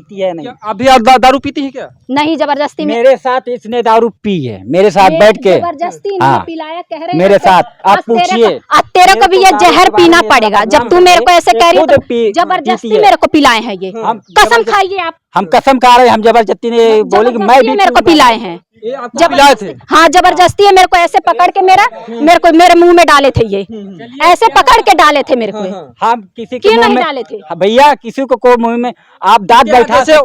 पीती है नहीं। आप भी दारू पीती है क्या? नहीं, जबरदस्ती मेरे साथ इसने दारू पी है, मेरे साथ बैठ के जबरदस्ती हाँ, नहीं पिलाया, कह रहे मेरे साथ। आप पूछिए, तेरे को भी ये जहर पीना पड़ेगा जब तू मेरे को ऐसे कह रही है। जबरदस्ती मेरे को पिलाए हैं ये, कसम खाइए आप। हम कसम खा रहे हैं, हम जबरदस्ती ने बोले कि मैं भी मेरे को पिलाए हैं, पिलाए थे। हाँ जबरदस्ती है, मेरे को ऐसे पकड़ के मेरे मुंह में डाले थे ये, ऐसे पकड़ के डाले थे मेरे को। हम किसी क्यों के मुंह नहीं में डाले थे? भैया किसी को मुंह में आप दांत बैठा जैसे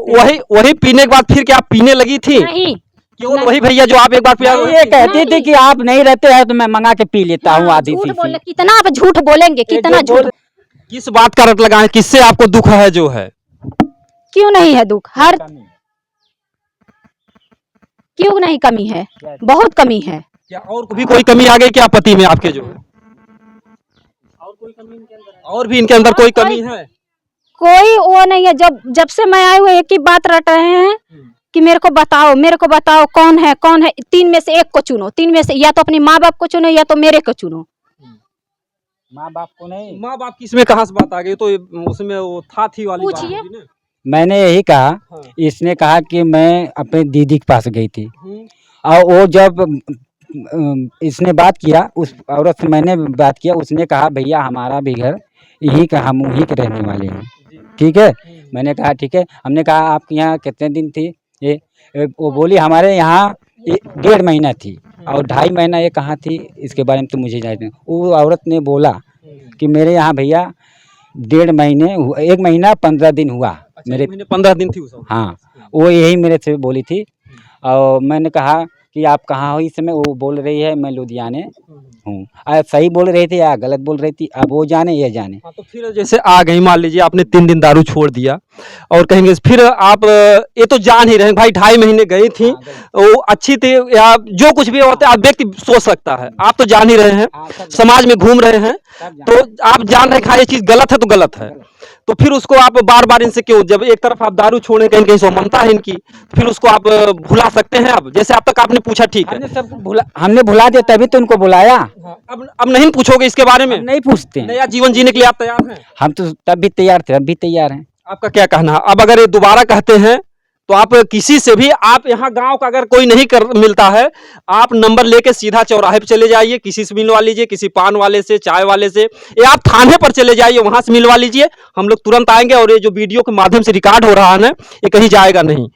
वही पीने के बाद फिर क्या आप पीने लगी थी? नहीं, क्यों? वही भैया जो आप एक बार पिया, ये कहती थी कि आप नहीं रहते हैं तो मैं मंगा के पी लेता हूँ आधी झूठ सी। बोले, कितना आप झूठ बोलेंगे, कितना झूठ। किस बात का रट लगा है? किससे आपको दुख है जो है? क्यों नहीं है दुख? हर क्यों नहीं कमी है? बहुत कमी है। क्या और भी कोई कमी आ गई क्या पति में आपके जो है? और कोई कमी इनके अंदर? और भी इनके अंदर कोई कमी है? कोई वो नहीं है। जब से मैं आई हूँ एक ही बात रट रहे हैं कि मेरे को बताओ कौन है। तीन में से एक को चुनो, तीन में से या तो अपनी माँ बाप को चुनो या तो मेरे को चुनो। माँ बाप को नहीं, माँ बाप किसमें कहाँ से बात आ गई? तो उसमें वो थी वाली बात पूछिए। होगी ना। मैंने यही कहा। हाँ। इसने कहा कि मैं अपने दीदी के पास गई थी और वो जब इसने बात किया, उस औरत से मैंने बात किया, उसने कहा भैया हमारा भी घर यही का, हम वहीं के रहने वाले हैं, ठीक है। मैंने कहा ठीक है। हमने कहा आपके यहाँ कितने दिन थी? वो बोली हमारे यहाँ 1.5 महीना थी और 2.5 महीना ये कहाँ थी इसके बारे में तो मुझे जानते नहीं। वो औरत ने बोला कि मेरे यहाँ भैया 1.5 महीने 1 महीना 15 दिन हुआ। मेरे 15 दिन थी उस वक्त। हाँ, वो यही मेरे से बोली थी। और मैंने कहा कि आप कहाँ हो इस समय? वो बोल रही है मैं लुधियाने हूँ। सही बोल रही थी या गलत बोल रही थी, अब वो जाने ये जाने। हाँ, तो फिर जैसे आ गई, मान लीजिए आपने 3 दिन दारू छोड़ दिया और कहेंगे फिर आप ये तो जान ही रहे हैं भाई 2.5 महीने गई थी, वो अच्छी थी या जो कुछ भी होता है आप व्यक्ति सोच सकता है। आप तो जान ही रहे हैं, समाज में घूम रहे हैं, तो आप जान रहे हैं ये चीज गलत है तो गलत है। तो फिर उसको आप बार बार इनसे क्यों, जब एक तरफ आप दारू छोड़े कहीं कहीं से ममता है इनकी, फिर उसको आप भुला सकते हैं? अब जैसे अब तक आपने पूछा ठीक है, हमने भुला दिया तभी तो उनको बुलाया। अब नहीं पूछोगे इसके बारे में? नहीं पूछते। नया जीवन जीने के लिए आप तैयार हैं? हम तो तब भी तैयार थे, अब भी तैयार हैं। आपका क्या कहना है? अब अगर ये दोबारा कहते हैं तो आप किसी से भी, आप यहाँ गांव का अगर कोई नहीं मिलता है, आप नंबर लेके सीधा चौराहे पे चले जाइए, किसी से मिलवा लीजिए, किसी पान वाले से, चाय वाले से, या आप थाने पर चले जाइए, वहां से मिलवा लीजिए। हम लोग तुरंत आएंगे और ये जो वीडियो के माध्यम से रिकॉर्ड हो रहा है ना, ये कहीं जाएगा नहीं।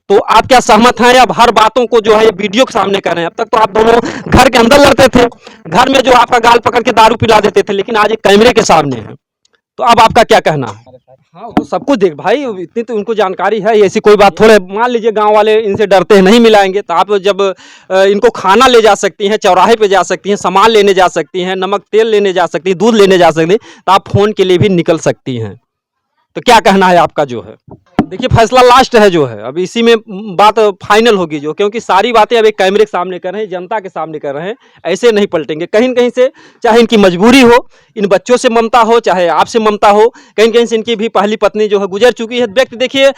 तो आप क्या सहमत हैं? अब हर बातों को जो है ये वीडियो के सामने कर रहे हैं। अब तक तो आप दोनों घर के अंदर लड़ते थे, घर में जो आपका गाल पकड़ के दारू पिला देते थे, लेकिन आज एक कैमरे के सामने है। तो अब आपका क्या कहना है? हाँ, तो सब कुछ देख भाई, इतनी तो उनको जानकारी है, ऐसी कोई बात थोड़े। मान लीजिए गांव वाले इनसे डरते हैं, नहीं मिलाएंगे, तो आप जब इनको खाना ले जा सकती हैं, चौराहे पे जा सकती हैं, सामान लेने जा सकती हैं, नमक तेल लेने जा सकती हैं, दूध लेने जा सकती हैं, तो आप फोन के लिए भी निकल सकती हैं। तो क्या कहना है आपका जो है? देखिए फैसला लास्ट है जो है, अब इसी में बात फाइनल होगी जो, क्योंकि सारी बातें अब एक कैमरे के सामने कर रहे हैं, जनता के सामने कर रहे हैं, ऐसे नहीं पलटेंगे। कहीं न कहीं से चाहे इनकी मजबूरी हो, इन बच्चों से ममता हो, चाहे आपसे ममता हो, कहीं कहीं से इनकी भी पहली पत्नी जो है गुजर चुकी है। व्यक्ति देखिए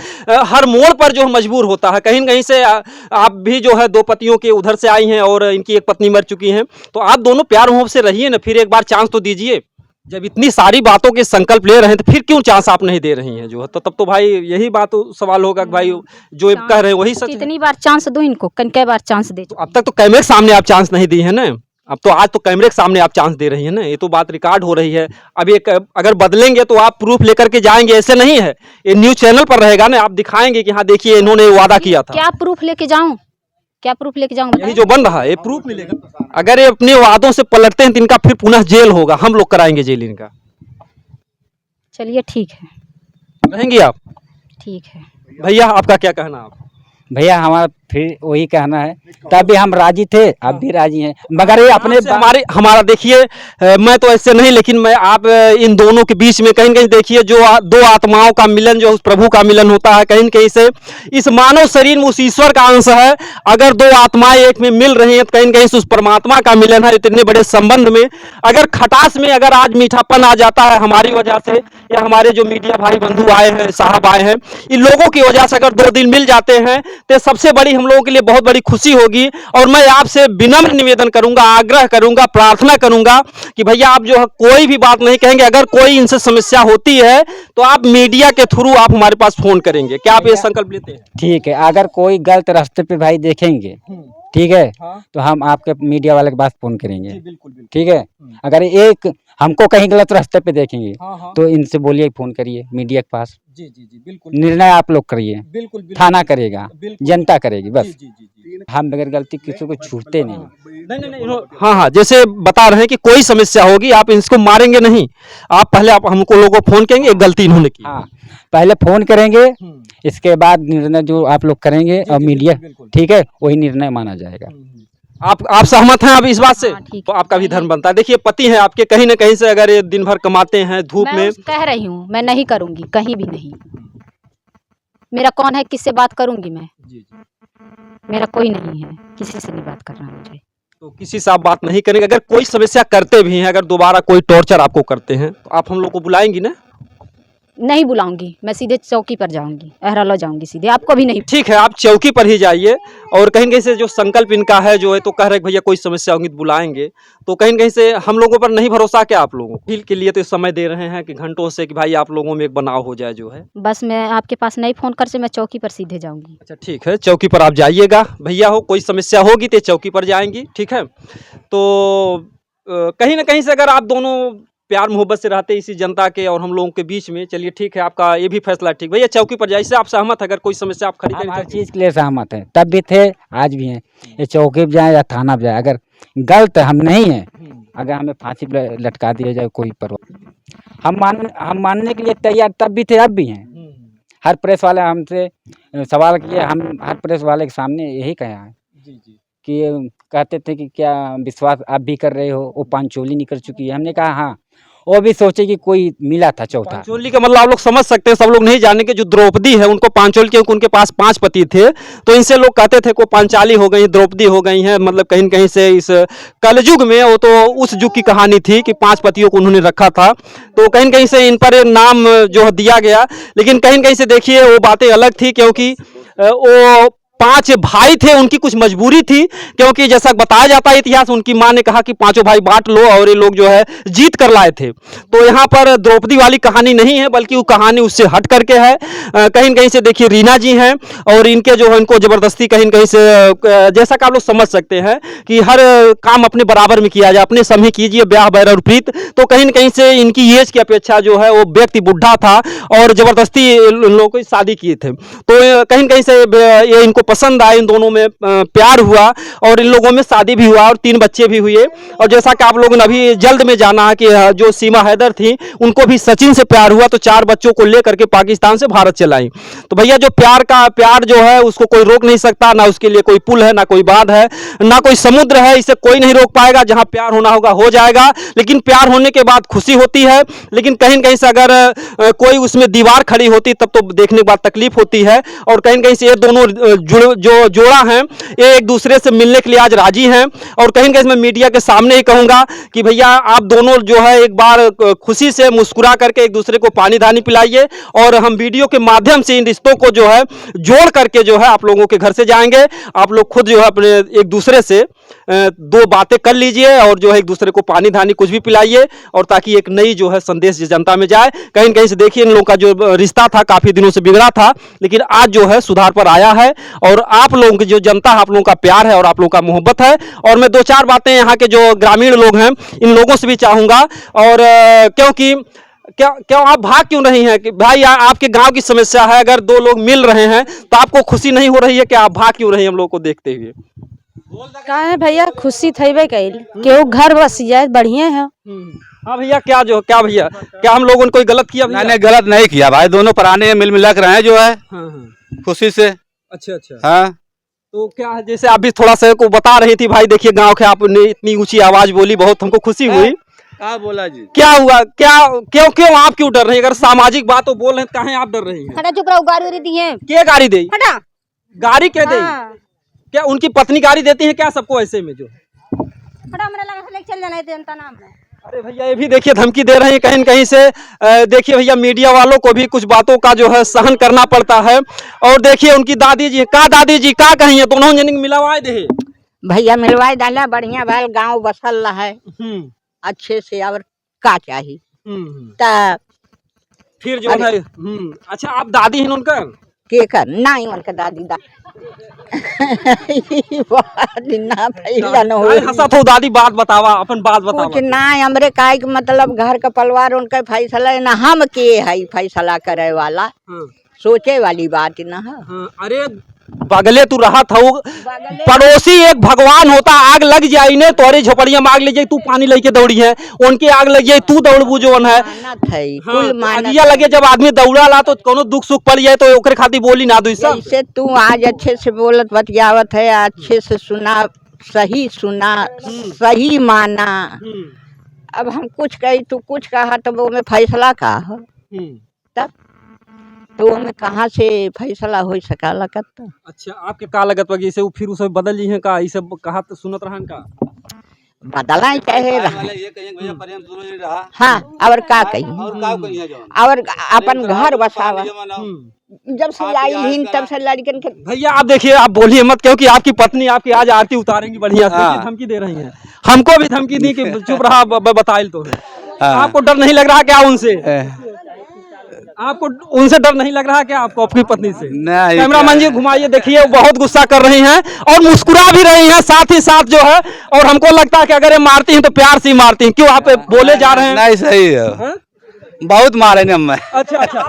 हर मोड़ पर जो मजबूर होता है, कहीं न कहीं से आप भी जो है 2 पतियों के उधर से आई हैं और इनकी एक पत्नी मर चुकी हैं, तो आप दोनों प्यार मोह से रहिए ना, फिर एक बार चांस तो दीजिए। जब इतनी सारी बातों के संकल्प ले रहे हैं तो फिर क्यों चांस आप नहीं दे रही हैं जो है? तो तब तो भाई यही बात सवाल होगा कि भाई जो कह रहे हैं वही सच है। कितनी बार चांस दूं इनको, कई बार चांस दे। तो अब तक तो कैमरे के सामने आप चांस नहीं दी है ना, अब तो आज तो कैमरे के सामने आप चांस दे रही है ना, ये तो बात रिकॉर्ड हो रही है। अब ये अगर बदलेंगे तो आप प्रूफ लेकर के जाएंगे, ऐसे नहीं है, ये न्यूज चैनल पर रहेगा ना, आप दिखाएंगे कि हाँ देखिए इन्होंने वादा किया था। क्या प्रूफ लेके जाऊं? क्या प्रूफ लेके जाऊं? यही जो बन रहा है ये प्रूफ मिलेगा। अगर ये अपने वादों से पलटते हैं तो इनका फिर पुनः जेल होगा, हम लोग कराएंगे जेल इनका। चलिए ठीक है, रहेंगी आप? ठीक है। भैया आपका क्या कहना? आप भैया हमारा फिर वही कहना है, तब भी हम राजी थे, अब भी राजी हैं, मगर ये अपने हमारा देखिए, मैं तो ऐसे नहीं, लेकिन मैं आप इन दोनों के बीच में कहीं कहीं देखिए जो 2 आत्माओं का मिलन, जो उस प्रभु का मिलन होता है, कहीं कहीं से इस मानव शरीर में उस ईश्वर का अंश है। अगर 2 आत्माएं एक में मिल रही हैं तो कहीं कहीं से उस परमात्मा का मिलन है। इतने बड़े संबंध में अगर खटास में अगर आज मीठापन आ जाता है हमारी वजह से, या हमारे जो मीडिया भाई बंधु आए हैं, साहब आए हैं, इन लोगों की वजह से अगर 2 दिन मिल जाते हैं तो सबसे बड़ी हम लोगों के लिए बहुत बड़ी खुशी होगी। और मैं आपसे विनम्र निवेदन करूंगा, आग्रह करूंगा, प्रार्थना करूंगा कि भैया आप जो है कोई भी बात नहीं कहेंगे, अगर कोई इनसे समस्या होती है तो आप मीडिया के थ्रू आप हमारे पास फोन करेंगे। क्या आप ये संकल्प लेते हैं? ठीक है, अगर कोई गलत रास्ते पे भाई देखेंगे, ठीक है, हाँ। तो हम आपके मीडिया वाले के पास फोन करेंगे। जी, बिल्कुल बिल्कुल। ठीक है, अगर एक हमको कहीं गलत रास्ते पे देखेंगे हाँ, हाँ। तो इनसे बोलिए फोन करिए मीडिया के पास, जी जी जी, बिल्कुल निर्णय आप लोग करिए, बिल्कुल बिल्कुल। थाना करेगा, बिल्कुल। जनता करेगी, बस। जी जी जी जी। हम बगैर गलती किसी को छूटते नहीं। नहीं नहीं नहीं, हाँ हाँ, जैसे बता रहे हैं कि कोई समस्या होगी आप इसको मारेंगे नहीं, आप पहले आप हमको लोगों को फोन करेंगे, एक गलती इन्होंने की। हाँ, पहले फोन करेंगे, इसके बाद निर्णय जो आप लोग करेंगे और मीडिया, बिल्कुल। ठीक है, वही निर्णय माना जाएगा। आप सहमत हैं अब इस बात से? हाँ, ठीक तो है। आपका भी धर्म बनता है। देखिए पति हैं आपके, कहीं ना कहीं से अगर ये दिन भर कमाते हैं धूप में, कह रही हूँ मैं नहीं करूँगी, कहीं भी नहीं। मेरा कौन है, किससे बात करूँगी मैं? जी जी, मेरा कोई नहीं है, किसी से नहीं बात करना मुझे। तो किसी से आप बात नहीं करेंगे। अगर कोई समस्या करते भी हैं, अगर दोबारा कोई टॉर्चर आपको करते हैं तो आप हम लोग को बुलाएंगी ना? नहीं बुलाऊंगी, मैं सीधे चौकी पर जाऊंगी, अहरालो जाऊंगी सीधे, आपको भी नहीं। ठीक है, आप चौकी पर ही जाइए। और कहीं कहीं से जो संकल्प इनका है जो है, तो कह रहे भैया कोई समस्या होगी तो बुलाएंगे, तो कहीं कहीं से हम लोगों पर नहीं भरोसा क्या आप लोगों को? के लिए तो समय दे रहे हैं कि घंटों से कि भाई आप लोगों में एक बनाव हो जाए जो है। बस मैं आपके पास नहीं फोन कर से मैं चौकी पर सीधे जाऊंगी। अच्छा ठीक है, चौकी पर आप जाइएगा। भैया हो कोई समस्या होगी तो चौकी पर जाएंगी, ठीक है। तो कहीं ना कहीं से अगर आप दोनों प्यार मोहब्बत से रहते इसी जनता के और हम लोगों के बीच में, चलिए ठीक है, आपका ये भी फैसला ठीक। भैया चौकी पर जाइए, इससे आप सहमत है? अगर कोई समस्या आप हम खरीदें हर चीज़ के लिए सहमत हैं, तब भी थे, आज भी हैं। ये चौकी पे जाए या थाना पे जाए, अगर गलत हम नहीं हैं, अगर हमें फांसी पे लटका दिया जाए कोई परवाह, हम मानने के लिए तैयार तब भी थे, अब भी हैं। हर प्रेस वाले हमसे सवाल किए, हम हर प्रेस वाले के सामने यही कहा है कि कहते थे कि क्या विश्वास आप भी कर रहे हो, वो पांचोली निकल चुकी है। हमने कहा हाँ, वो भी सोचे कि कोई मिला था चौथा। पांचोली का मतलब आप लोग समझ सकते हैं, सब लोग नहीं जाने के, जो द्रौपदी है उनको पांचोली, क्योंकि उनके पास 5 पति थे, तो इनसे लोग कहते थे को पांचाली हो गई, द्रौपदी हो गई हैं। मतलब कहीं कहीं से इस कलयुग में, वो तो उस युग की कहानी थी कि 5 पतियों को उन्होंने रखा था, तो कहीं कहीं से इन पर नाम जो दिया गया। लेकिन कहीं कहीं से देखिए वो बातें अलग थी, क्योंकि वो 5 भाई थे, उनकी कुछ मजबूरी थी, क्योंकि जैसा बताया जाता है इतिहास, उनकी मां ने कहा कि 5 भाई बांट लो, और ये लोग जो है जीत कर लाए थे। तो यहाँ पर द्रौपदी वाली कहानी नहीं है, बल्कि वो कहानी उससे हट करके है। कहीं कहीं से देखिए रीना जी हैं, और इनके जो है इनको जबरदस्ती कहीं कहीं से, जैसा कि आप लोग समझ सकते हैं कि हर काम अपने बराबर में किया जाए, अपने समय कीजिए, ब्याह बैर और प्रीत। तो कहीं न कहीं से इनकी एज की अपेक्षा जो है वो व्यक्ति बुढ़ा था, और जबरदस्ती लोगों को शादी किए थे। तो कहीं कहीं से ये इनको पसंद आए, इन दोनों में प्यार हुआ, और इन लोगों में शादी भी हुआ, और 3 बच्चे भी हुए। और जैसा कि आप लोगों ने अभी जल्द में जाना कि जो सीमा हैदर थी, उनको भी सचिन से प्यार हुआ, तो 4 बच्चों को लेकर के पाकिस्तान से भारत चलाई। तो भैया जो प्यार जो है उसको कोई रोक नहीं सकता, ना उसके लिए कोई पुल है, ना कोई बांध है, ना कोई समुद्र है, इसे कोई नहीं रोक पाएगा। जहां प्यार होना होगा हो जाएगा, लेकिन प्यार होने के बाद खुशी होती है। लेकिन कहीं कहीं से अगर कोई उसमें दीवार खड़ी होती तब तो देखने के बाद तकलीफ होती है। और कहीं कहीं से ये दोनों जो जोड़ा है, ये एक दूसरे से मिलने के लिए आज राजी हैं। और कहीं कहीं मैं मीडिया के सामने ही कहूंगा कि भैया आप दोनों जो है एक बार खुशी से मुस्कुरा करके एक दूसरे को पानी धानी पिलाइए, और हम वीडियो के माध्यम से इन रिश्तों को जो है जोड़ करके जो है आप लोगों के घर से जाएंगे। आप लोग खुद जो है अपने एक दूसरे से 2 बातें कर लीजिए, और जो है एक दूसरे को पानी धानी कुछ भी पिलाइए, और ताकि एक नई जो है संदेश जनता में जाए। कहीं कहीं से देखिए इन लोगों का जो रिश्ता था काफी दिनों से बिगड़ा था, लेकिन आज जो है सुधार पर आया है। और आप लोगों की जो जनता है, आप लोगों का प्यार है और आप लोगों का मोहब्बत है। और मैं 2-4 बातें यहाँ के जो ग्रामीण लोग हैं, इन लोगों से भी चाहूंगा। और क्योंकि क्यों आप भाग क्यों रही हैं कि भाई आपके गांव की समस्या है, अगर 2 लोग मिल रहे हैं तो आपको खुशी नहीं हो रही है कि आप भाग क्यों रही हैं हम लोग को देखते हुए? का है भैया, खुशी थईबे कइल, केहू घर बस जाए बढ़िया है। हाँ भैया, क्या भैया, क्या हम लोगों ने कोई गलत किया भैया? नहीं, गलत नहीं किया भाई, दोनों प्राणी मिल मिला कर रहे हैं जो है। हाँ। खुशी से। अच्छा। हाँ, तो क्या है, जैसे आप भी थोड़ा सा को बता रही थी भाई, देखिए गांव के आपने इतनी ऊंची आवाज बोली, बहुत हमको खुशी हुई। क्या बोला जी? क्या हुआ, क्यों आप क्यों डर रही हैं? अगर सामाजिक बात बोल रहे हैं, कहाँ आप डर रही हैं? हटा चुप रहो, गाड़ी दी है। क्या गाड़ी दे? हटा गाड़ी क्या दे? हाँ। क्या उनकी पत्नी गाड़ी देती है क्या सबको ऐसे में जो? हटा, मेरा लगा लेके चल जाना है जनता नाम में। अरे भैया ये भी देखिए धमकी दे रहे हैं कहीं न कहीं से। देखिए भैया मीडिया वालों को भी कुछ बातों का जो है सहन करना पड़ता है। और देखिए उनकी दादी जी का कहीं है दोनों जन मिलवाए दे भैया मिलवाई डाला बढ़िया भल गांव बसल रहा है अच्छे से और का चाहिए ता फिर जो है अच्छा आप दादी हैं उनका के कर नहीं उनका दादी ना भैया न हो हंसा तो दादी बात बतावा अपन बात कुछ बतावा ना हमरे काय के मतलब घर का परिवार उनका फैसला है ना हम के है फैसला करे वाला सोचे वाली बात ना है। अरे बगले तू रहा था पड़ोसी एक भगवान होता आग लग जाये ने तोरे झोपड़िया में आग लग जाये तू पानी लेके दौड़ी है उनके आग लग जाये तू दौड़ बुझोन है आगिया लगे जब आदमी दौड़ा ला तो कोनो दुख सुख पड़ जाए तो ओकरे खातिर बोली ना दूसरा जैसे तू आज अच्छे से बोलत बतियावत है अच्छे से सुना सही माना। अब हम कुछ कही तू कुछ कहा तो वो में फैसला का हो तब तो हमें कहाँ से फैसला हो सका लगता। अच्छा आपके का लगत वगी से फिर उसे बदल जी हैं का ये सब कहा तो सुनत रहन का बदला ही कहे रहा हाँ और का कही और अपन घर बसावा जब से आई हिन तब से लड़कन के भैया आप देखिए आप बोलिए मत क्योंकि आपकी पत्नी आपकी आज आरती उतारेंगी बढ़िया से धमकी दे रही हैं हमको भी धमकी दी कि चुप रहा बताइल तो आपको डर नहीं लग रहा क्या उनसे आपको उनसे डर नहीं लग रहा क्या आपको अपनी पत्नी से कैमरामैन जी घुमाइए देखिए वो बहुत गुस्सा कर रही हैं और मुस्कुरा भी रही हैं साथ ही साथ जो है और हमको लगता है कि अगर ये मारती हैं तो प्यार से ही मारती हैं क्यों आप बोले जा रहे हैं नहीं सही है बहुत मारे ने हमें। अच्छा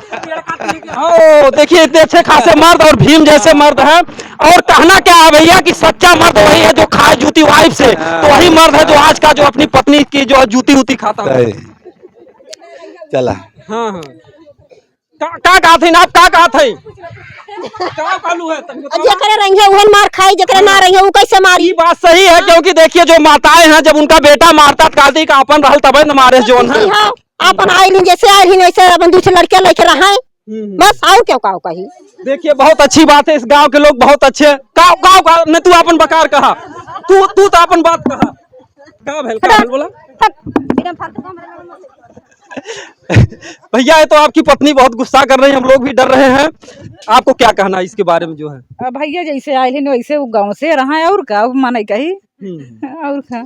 ओ देखिए इतने अच्छे खासे मर्द और भीम जैसे मर्द हैं और कहना क्या है भैया कि सच्चा मर्द वही है जो खाए जूती वाइफ से तो वही मर्द है जो आज का जो अपनी पत्नी की जो जूती उती खाता है। चला हाँ का कहा थे आप का कहा थे का कालू है जेकरे रही है उहन मार खाई जेकरे ना रही है वो कैसे मारी। बात सही है क्योंकि देखिए जो माताएं हैं जब उनका बेटा मारता कादी का अपन रहल तब न मारे जोन है अपन आइलिन जैसे आइलिन वैसे अपन दूसरे लड़के लेके रहा बस आओ क्यों काओ कही। देखिए बहुत अच्छी बात है इस गांव के लोग बहुत अच्छे का ने तू अपन बकार कहा तू तो अपन बात कहा का भेल बोला भैया ये तो आपकी पत्नी बहुत गुस्सा कर रही है हम लोग भी डर रहे हैं आपको क्या कहना है इसके बारे में जो है। भैया जैसे आए वैसे वो गांव से रहा है और क्या माने कही और क्या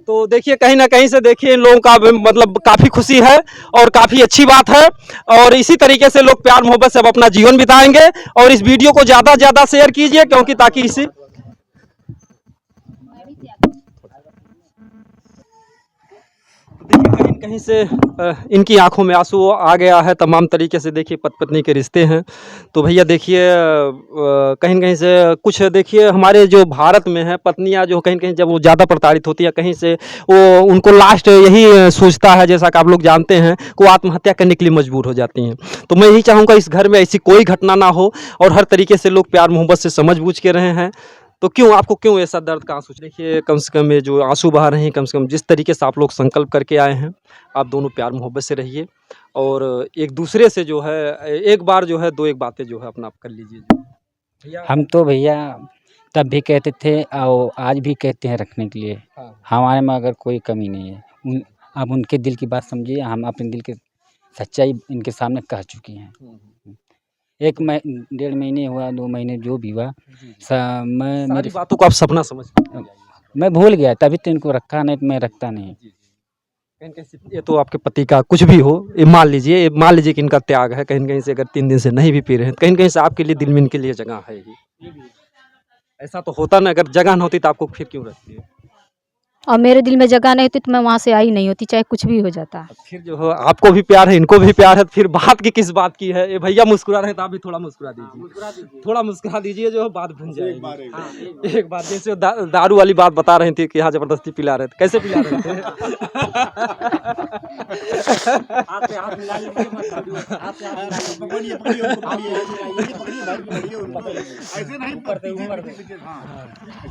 तो देखिए कहीं ना कहीं से देखिए इन लोगों का मतलब काफी खुशी है और काफी अच्छी बात है और इसी तरीके से लोग प्यार मोहब्बत से अब अपना जीवन बिताएंगे और इस वीडियो को ज्यादा शेयर कीजिए क्योंकि ताकि इसी देखिए कहीं से इनकी आंखों में आंसू आ गया है तमाम तरीके से देखिए पत्नी के रिश्ते हैं तो भैया देखिए कहीं से कुछ देखिए हमारे जो भारत में है पत्नियां जो कहीं जब वो ज़्यादा प्रताड़ित होती है कहीं से वो उनको लास्ट यही सोचता है जैसा कि आप लोग जानते हैं कि वो आत्महत्या करने के लिए मजबूर हो जाती हैं। तो मैं यही चाहूँगा इस घर में ऐसी कोई घटना ना हो और हर तरीके से लोग प्यार मोहब्बत से समझ बूझ के रहे हैं। तो आपको क्यों ऐसा दर्द का आंसू देखिए कम से कम ये जो आंसू बहा रहे हैं कम से कम जिस तरीके से आप लोग संकल्प करके आए हैं आप दोनों प्यार मोहब्बत से रहिए और एक दूसरे से जो है एक बार जो है दो एक बातें जो है अपना कर लीजिए। हम तो भैया तब भी कहते थे और आज भी कहते हैं रखने के लिए हमारे में अगर कोई कमी नहीं है। आप उनके दिल की बात समझिए हम अपने दिल की सच्चाई इनके सामने कह चुके हैं। 1.5 महीने हुआ 2 महीने जो भी हुआ मैं मेरी बातों को आप सपना समझ मैं भूल गया तभी तो इनको रखा नहीं मैं रखता नहीं। ये तो आपके पति का कुछ भी हो ये मान लीजिए कि इनका त्याग है कहीं से अगर 3 दिन से नहीं भी पी रहे हैं कहीं से आपके लिए दिल में इनके लिए जगह है ही ऐसा तो होता ना अगर जगह न होती तो आपको फिर क्यों रखती है और मेरे दिल में जगह नहीं होती तो मैं वहाँ से आई नहीं होती चाहे कुछ भी हो जाता। फिर जो है आपको भी प्यार है इनको भी प्यार है फिर बात की किस बात की है। ये भैया मुस्कुरा रहे तो आप भी थोड़ा मुस्कुरा दीजिए थोड़ा मुस्कुरा दीजिए जो बात बन जाएगी। एक बार जैसे दारू वाली बात बता रहे थे कि यहाँ जबरदस्ती पिला रहे थे कैसे पिला रहे थे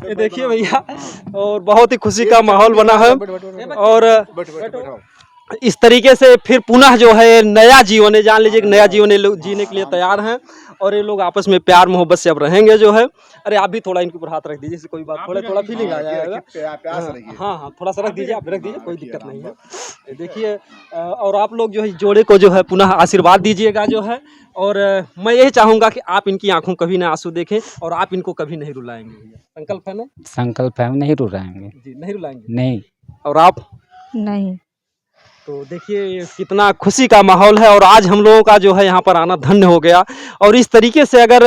ये देखिए भैया और बहुत ही खुशी का माहौल बना है और इस तरीके से फिर पुनः जो है नया जीवन है, जान लीजिए कि नया जीवन ये लोग जीने के लिए तैयार हैं और ये लोग आपस में प्यार मोहब्बत से अब रहेंगे जो है। अरे आप भी थोड़ा इनके ऊपर हाथ रख दीजिए, कोई बात थोड़ा फीलिंग आ जाएगा। हाँ, थोड़ा सा रख दीजिए, आप रख दीजिए, कोई दिक्कत नहीं है। देखिए और आप लोग जो है जोड़े को जो है पुनः आशीर्वाद दीजिएगा जो है। और मैं यही चाहूँगा कि आप इनकी आंखों कभी ना आंसू देखें और आप इनको कभी नहीं रुलाएंगे भैया। संकल्प है ना? संकल्प है, नहीं रुलाएंगे जी, नहीं रुलाएंगे। नहीं। और आप? नहीं। तो देखिए कितना खुशी का माहौल है और आज हम लोगों का जो है यहाँ पर आना धन्य हो गया। और इस तरीके से अगर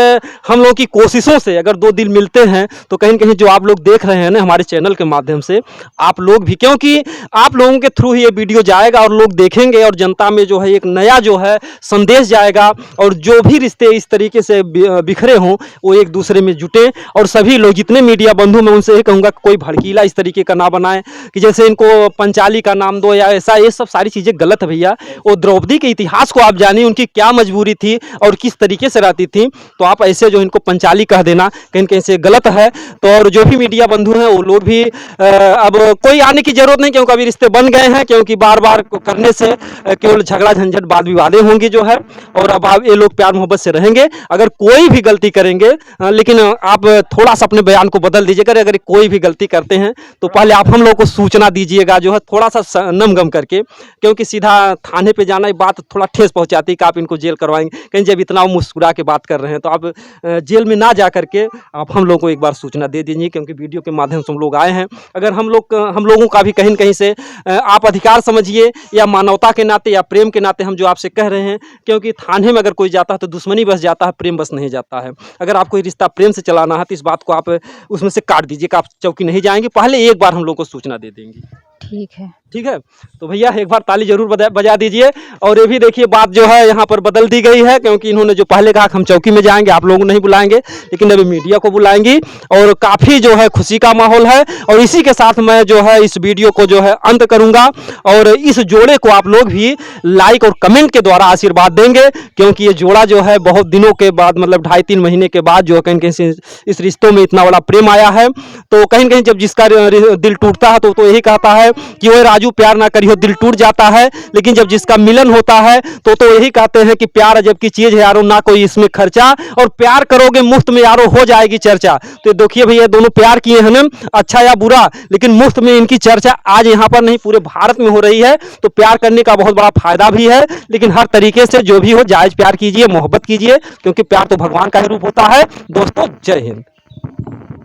हम लोगों की कोशिशों से अगर दो दिल मिलते हैं तो कहीं न कहीं जो आप लोग देख रहे हैं ना हमारे चैनल के माध्यम से, आप लोग भी, क्योंकि आप लोगों के थ्रू ही ये वीडियो जाएगा और लोग देखेंगे और जनता में जो है एक नया जो है संदेश जाएगा और जो भी रिश्ते इस तरीके से बिखरे हों वो एक दूसरे में जुटें। और सभी लोग जितने मीडिया बंधु, मैं उनसे ये कहूँगा कि कोई भड़कीला इस तरीके का ना बनाए कि जैसे इनको पंचाली का नाम दो या ऐसा, ये सब सारी चीज़ें गलत है भैया। वो द्रौपदी के इतिहास को आप जानिए, उनकी क्या मजबूरी थी और किस तरीके से रहती थी। तो आप ऐसे जो इनको पंचाली कह देना कहीं कहीं से गलत है। तो और जो भी मीडिया बंधु हैं वो लोग भी अब कोई आने की जरूरत नहीं, क्योंकि अभी रिश्ते बन गए हैं, क्योंकि बार बार करने से केवल झगड़ा झंझट वाद विवादें होंगी जो है। और अब ये लोग प्यार मोहब्बत से रहेंगे। अगर कोई भी गलती करेंगे, लेकिन आप थोड़ा सा अपने बयान को बदल दीजिएगा। अगर कोई भी गलती करते हैं तो पहले आप हम लोग को सूचना दीजिएगा जो है, थोड़ा सा नमगम करके, क्योंकि सीधा थाने पे जाना ये बात थोड़ा ठेस पहुंचाती है कि आप इनको जेल करवाएंगे। कहीं जब इतना मुस्कुरा के बात कर रहे हैं तो आप जेल में ना जा करके आप हम लोग को एक बार सूचना दे दीजिए, क्योंकि वीडियो के माध्यम से हम लोग आए हैं। अगर हम लोगों का भी कहीं न कहीं से आप अधिकार समझिए या मानवता के नाते या प्रेम के नाते हम जो आपसे कह रहे हैं, क्योंकि थाने में अगर कोई जाता है तो दुश्मनी बस जाता है, प्रेम बस नहीं जाता है। अगर आप कोई रिश्ता प्रेम से चलाना है तो इस बात को आप उसमें से काट दीजिए कि आप चौकी नहीं जाएंगे, पहले एक बार हम लोग को सूचना दे देंगी। ठीक है। ठीक है, तो भैया एक बार ताली जरूर बजा दीजिए। और ये भी देखिए बात जो है यहाँ पर बदल दी गई है, क्योंकि इन्होंने जो पहले कहा हम चौकी में जाएंगे, आप लोगों को नहीं बुलाएंगे, लेकिन अभी मीडिया को बुलाएंगी। और काफ़ी जो है खुशी का माहौल है। और इसी के साथ मैं जो है इस वीडियो को जो है अंत करूँगा। और इस जोड़े को आप लोग भी लाइक और कमेंट के द्वारा आशीर्वाद देंगे, क्योंकि ये जोड़ा जो है बहुत दिनों के बाद, मतलब 2.5-3 महीने के बाद जो है कहीं कहीं इस रिश्तों में इतना बड़ा प्रेम आया है। तो कहीं कहीं जब जिसका दिल टूटता है तो यही कहता है कि वो राजू प्यार ना करियो, दिल टूट जाता है। लेकिन जब जिसका मिलन होता है तो यही कहते हैं कि प्यार अजब की चीज है यारो, ना कोई इसमें खर्चा, और प्यार करोगे मुफ्त में यारो हो जाएगी चर्चा। तो देखिए भैया दोनों प्यार किए हैं ना, अच्छा या बुरा, लेकिन मुफ्त में इनकी चर्चा आज यहाँ पर नहीं पूरे भारत में हो रही है। तो प्यार करने का बहुत बड़ा फायदा भी है, लेकिन हर तरीके से जो भी हो जायज प्यार कीजिए, मोहब्बत कीजिए, क्योंकि प्यार तो भगवान का ही रूप होता है। दोस्तों जय हिंद।